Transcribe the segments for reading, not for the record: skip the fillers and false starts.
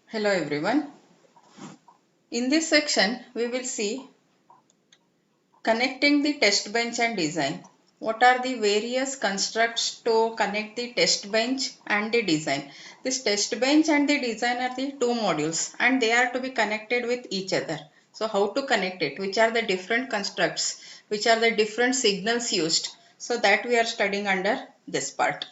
Hello everyone. In this section, we will see connecting the test bench and design. What are the various constructs to connect the test bench and the design? This test bench and the design are the two modules and they are to be connected with each other. So how to connect it? Which are the different constructs? Which are the different signals used? So that we are studying under this part.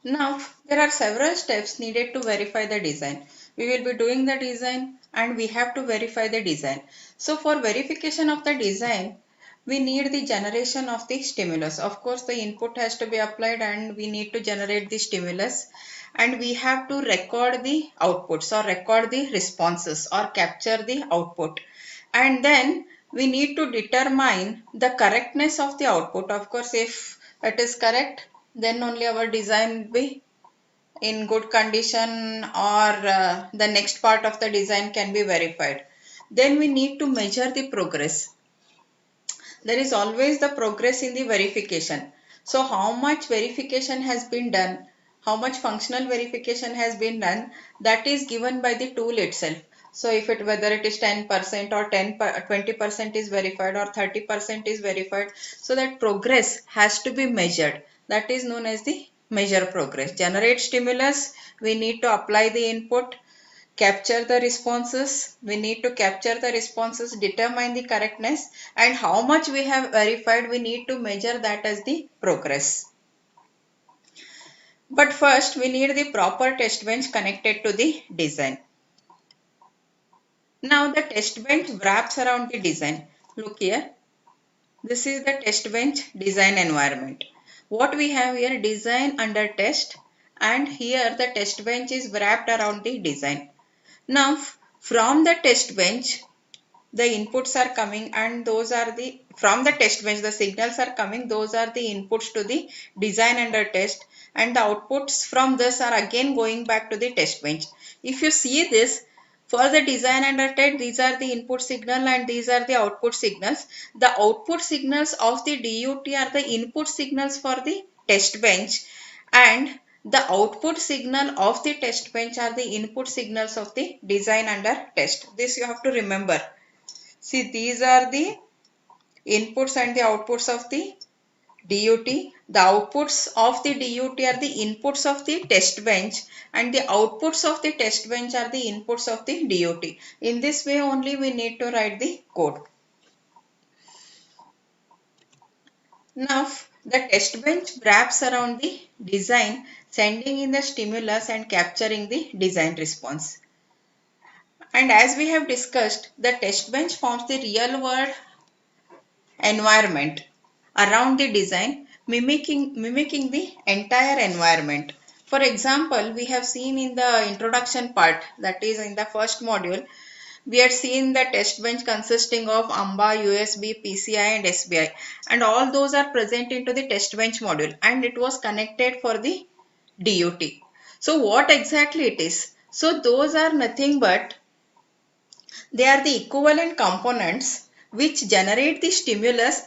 Now, there are several steps needed to verify the design. We will be doing the design and we have to verify the design. So, for verification of the design, we need the generation of the stimulus. Of course, the input has to be applied and we need to generate the stimulus. And we have to record the outputs or record the responses or capture the output. And then we need to determine the correctness of the output. Of course, if it is correct, then only our design will be in good condition or the next part of the design can be verified. Then we need to measure the progress. There is always the progress in the verification. So how much verification has been done, how much functional verification has been done, that is given by the tool itself. So if it whether it is 10% or 20% is verified or 30% is verified, so that progress has to be measured. That is known as the measure progress. Generate stimulus, we need to apply the input, capture the responses. We need to capture the responses, determine the correctness, and how much we have verified, we need to measure that as the progress. But first, we need the proper test bench connected to the design. Now the test bench wraps around the design. Look here. This is the test bench design environment. What we have here, design under test, and here the test bench is wrapped around the design. Now from the test bench, the inputs are coming and those are the from the test bench the signals are coming, those are the inputs to the design under test, and the outputs from this are again going back to the test bench. If you see this, for the design under test, these are the input signal and these are the output signals. The output signals of the DUT are the input signals for the test bench, and the output signal of the test bench are the input signals of the design under test. This you have to remember. See, these are the inputs and the outputs of the DUT. The outputs of the DUT are the inputs of the test bench and the outputs of the test bench are the inputs of the DUT. In this way only we need to write the code. Now the test bench wraps around the design, sending in the stimulus and capturing the design response. And as we have discussed, the test bench forms the real world environment around the design, mimicking the entire environment. For example, we have seen in the introduction part, that is in the first module, we had seen the test bench consisting of AMBA, USB, PCI and SBI, and all those are present into the test bench module and it was connected for the DUT. So what exactly it is? So those are nothing but they are the equivalent components which generate the stimulus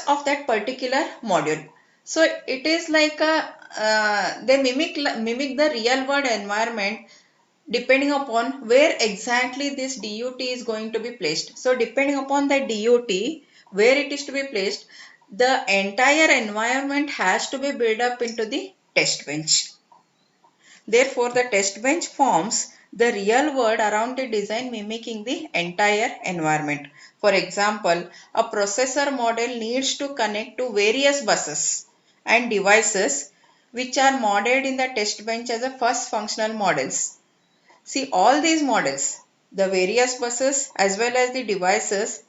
of that particular module. So it is like a they mimic the real world environment depending upon where exactly this DUT is going to be placed. So depending upon the DUT where it is to be placed, the entire environment has to be built up into the test bench. Therefore, the test bench forms the real world around the design mimicking the entire environment. For example, a processor model needs to connect to various buses and devices which are modeled in the test bench as a first functional models. See, all these models, the various buses as well as the devices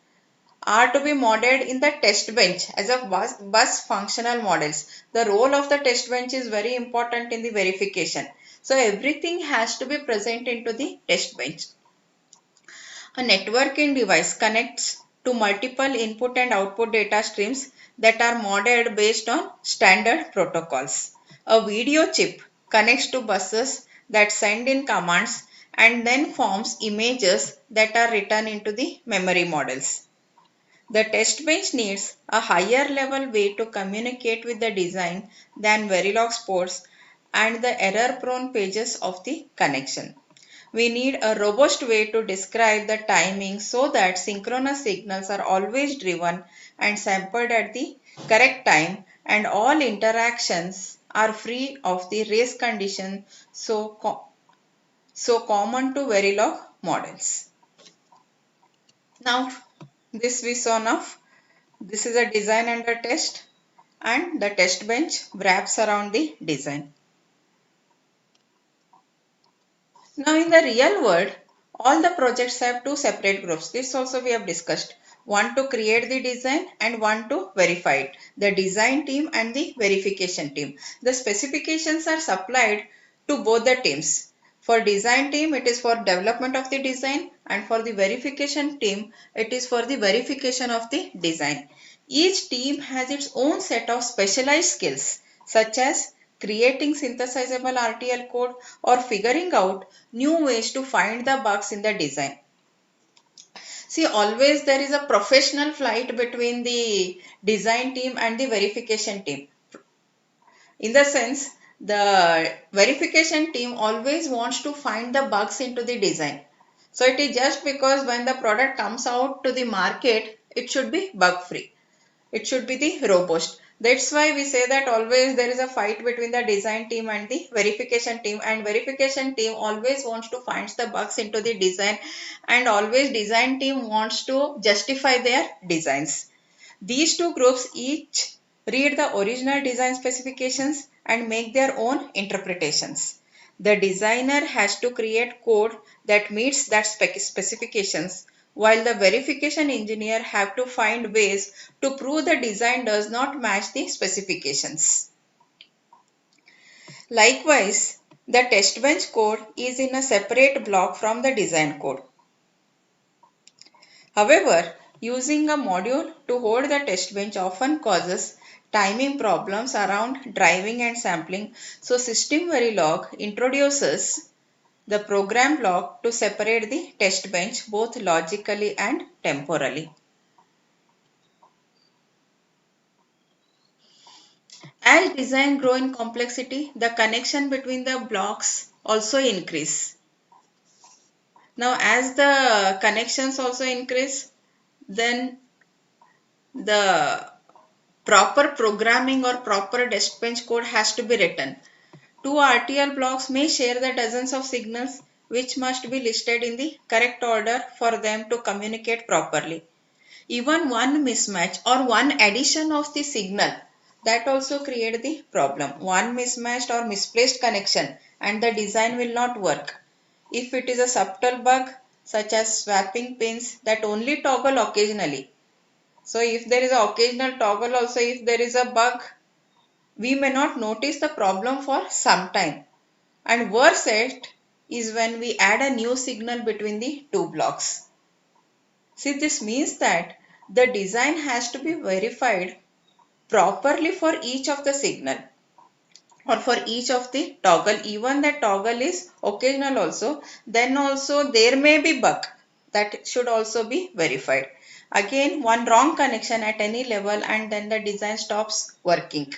are to be modeled in the test bench as a bus functional models. The role of the test bench is very important in the verification. So everything has to be present into the test bench. A networking device connects to multiple input and output data streams that are modeled based on standard protocols. A video chip connects to buses that send in commands and then forms images that are written into the memory models. The test bench needs a higher level way to communicate with the design than Verilog supports and the error prone pages of the connection. We need a robust way to describe the timing so that synchronous signals are always driven and sampled at the correct time and all interactions are free of the race condition so common to Verilog models. Now this we saw now. This is a design under test and the test bench wraps around the design. Now in the real world, all the projects have two separate groups. This also we have discussed. One to create the design and one to verify it. The design team and the verification team. The specifications are supplied to both the teams. For design team, it is for development of the design and for the verification team, it is for the verification of the design. Each team has its own set of specialized skills such as creating synthesizable RTL code or figuring out new ways to find the bugs in the design. See, always there is a professional flight between the design team and the verification team. In the sense, the verification team always wants to find the bugs into the design. So it is just because when the product comes out to the market, it should be bug free. It should be the robust. That's why we say that always there is a fight between the design team and the verification team, and verification team always wants to find the bugs into the design and always design team wants to justify their designs. These two groups each read the original design specifications and make their own interpretations. The designer has to create code that meets that specifications, while the verification engineer have to find ways to prove the design does not match the specifications. Likewise, the test bench code is in a separate block from the design code. However, using a module to hold the test bench often causes timing problems around driving and sampling. So System Verilog introduces the program block to separate the test bench both logically and temporally. As design grow in complexity, the connection between the blocks also increase. Now as the connections also increase, then the proper programming or proper test bench code has to be written. Two RTL blocks may share the dozens of signals which must be listed in the correct order for them to communicate properly. Even one mismatch or one addition of the signal that also create the problem. One mismatched or misplaced connection and the design will not work. If it is a subtle bug such as swapping pins that only toggle occasionally. So if there is an occasional toggle also, if there is a bug, we may not notice the problem for some time. And worse yet is when we add a new signal between the two blocks. See, this means that the design has to be verified properly for each of the signal or for each of the toggle. Even that toggle is occasional also, then also there may be bug that should also be verified. Again, one wrong connection at any level and then the design stops working.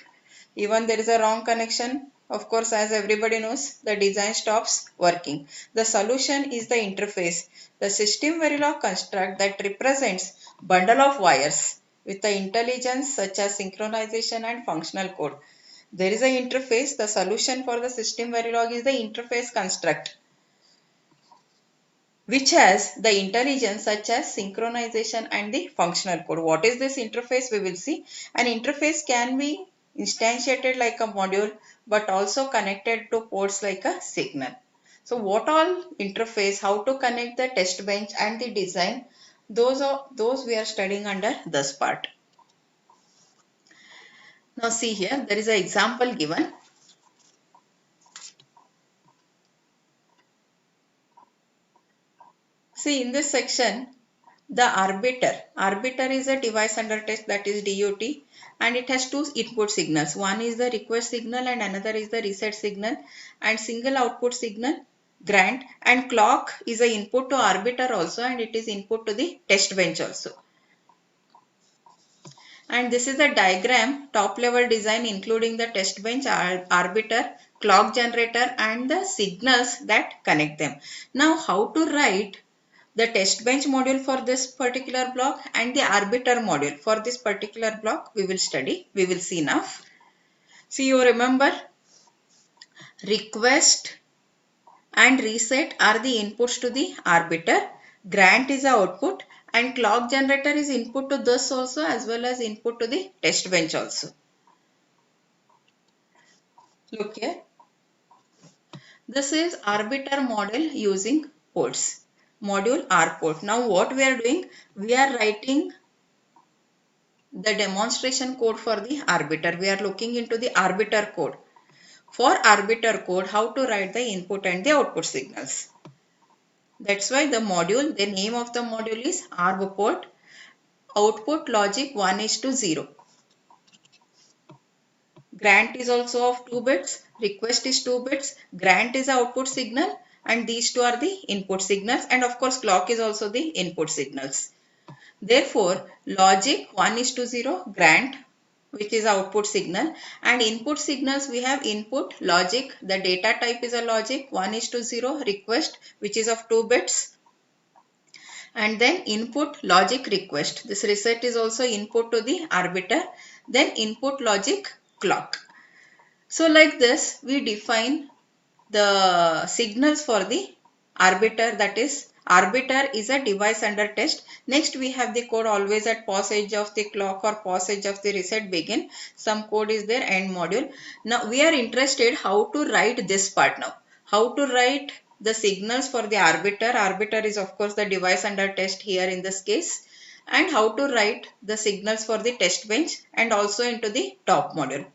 Even there is a wrong connection, of course, as everybody knows, the design stops working. The solution is the interface. The System Verilog construct that represents bundle of wires with the intelligence such as synchronization and functional code. There is an interface. The solution for the System Verilog is the interface construct, which has the intelligence such as synchronization and the functional code. What is this interface? We will see. An interface can be instantiated like a module but also connected to ports like a signal. So what all interface, how to connect the test bench and the design, those we are studying under this part. Now see here, there is an example given. See in this section, the arbiter is a device under test, that is DUT, and it has two input signals. One is the request signal and another is the reset signal, and single output signal grant, and clock is a input to arbiter also and it is input to the test bench also. And this is the diagram, top level design including the test bench, arbiter, clock generator and the signals that connect them. Now how to write the test bench module for this particular block and the arbiter module for this particular block we will study. We will see now. See, you remember request and reset are the inputs to the arbiter. Grant is the output and clock generator is input to this also as well as input to the test bench also. Look here. This is arbiter model using ports. Module R port. Now what we are doing? We are writing the demonstration code for the arbiter. We are looking into the arbiter code. For arbiter code, how to write the input and the output signals. That's why the module, the name of the module is arb port. Output logic 1:0. Grant is also of 2 bits. Request is 2 bits. Grant is the output signal and these two are the input signals, and of course clock is also the input signals. Therefore, logic 1:0, grant, which is output signal, and input signals we have input, logic, the data type is a logic 1:0, request, which is of 2 bits, and then input logic request. This reset is also input to the arbiter, then input logic clock. So like this, we define the signals for the arbiter, that is arbiter is a device under test. Next we have the code always at pause edge of the clock or pause edge of the reset begin. Some code is there, end module. Now we are interested how to write this part now. How to write the signals for the arbiter. Arbiter is of course the device under test here in this case. And how to write the signals for the test bench and also into the top module.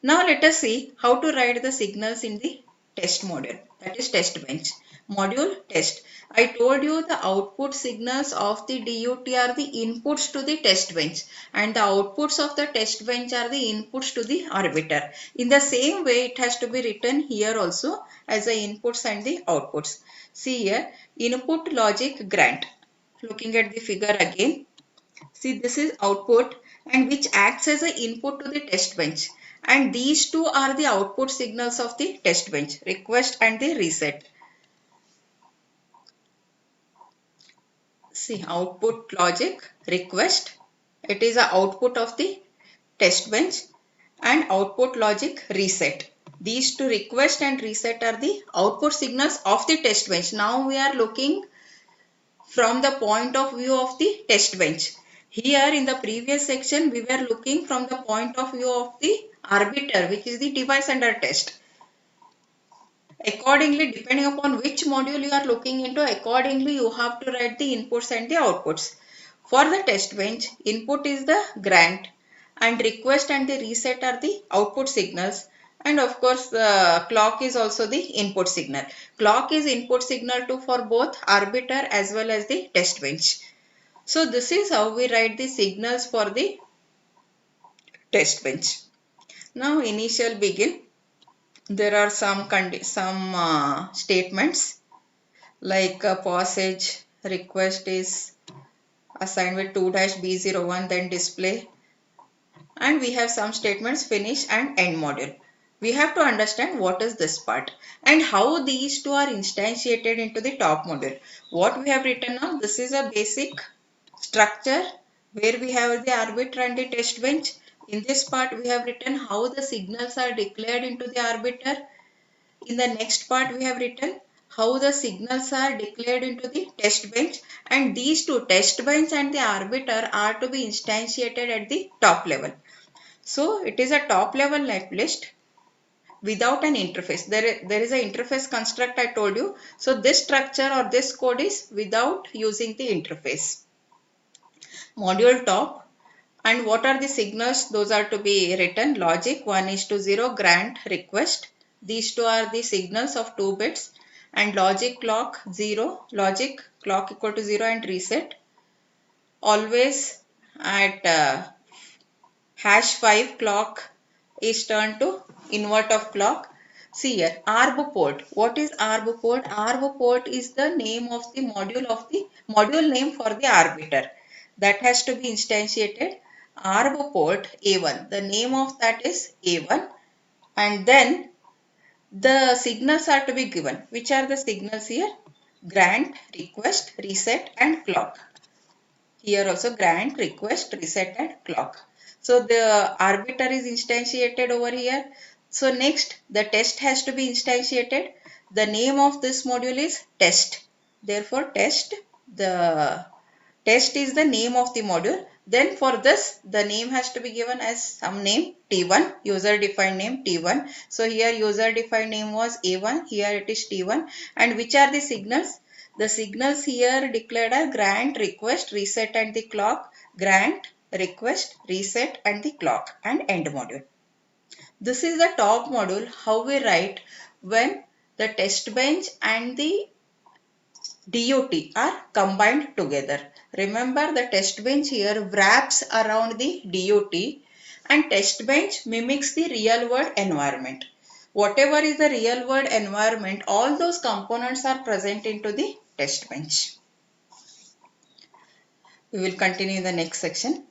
Now let us see how to write the signals in the test module, that is test bench. Module test. I told you the output signals of the DUT are the inputs to the test bench and the outputs of the test bench are the inputs to the arbiter. In the same way it has to be written here also as the inputs and the outputs. See here, input logic grant. Looking at the figure again. See, this is output and which acts as an input to the test bench. And these two are the output signals of the test bench, request and the reset. See, output logic, request, it is the output of the test bench, and output logic reset. These two, request and reset, are the output signals of the test bench. Now we are looking from the point of view of the test bench. Here in the previous section we were looking from the point of view of the arbiter, which is the device under test. Accordingly, depending upon which module you are looking into, accordingly you have to write the inputs and the outputs. For the test bench, input is the grant and request and the reset are the output signals, and of course the clock is also the input signal. Clock is input signal too for both arbiter as well as the test bench. So this is how we write the signals for the test bench. Now initial begin. There are some statements like pause edge request is assigned with 2-B01, then display, and we have some statements finish and end module. We have to understand what is this part and how these two are instantiated into the top module. What we have written now, this is a basic structure where we have the arbiter and the test bench. In this part we have written how the signals are declared into the arbiter. In the next part we have written how the signals are declared into the test bench, and these two, test bench and the arbiter, are to be instantiated at the top level. So it is a top level netlist without an interface. There is an interface construct I told you. So this structure or this code is without using the interface. Module top. And what are the signals? Those are to be written. Logic 1:0, grant, request. These two are the signals of 2 bits. And logic clock 0, logic clock equal to 0 and reset. Always at #5 clock is turned to invert of clock. See here, arb port. What is arb port? Arb port is the name of the module name for the arbiter. That has to be instantiated. ARB port A1. The name of that is A1, and then the signals are to be given. Which are the signals here? Grant, request, reset and clock. Here also grant, request, reset and clock. So the arbiter is instantiated over here. So next the test has to be instantiated. The name of this module is test. Therefore the test is the name of the module. Then for this the name has to be given as some name T1, user defined name T1. So here user defined name was A1, here it is T1. And which are the signals? The signals here declared are grant, request, reset and the clock, grant, request, reset and the clock, and end module. This is the top module, how we write when the test bench and the DOT are combined together. Remember the test bench here wraps around the DOT, and test bench mimics the real world environment. Whatever is the real world environment, all those components are present into the test bench. We will continue in the next section.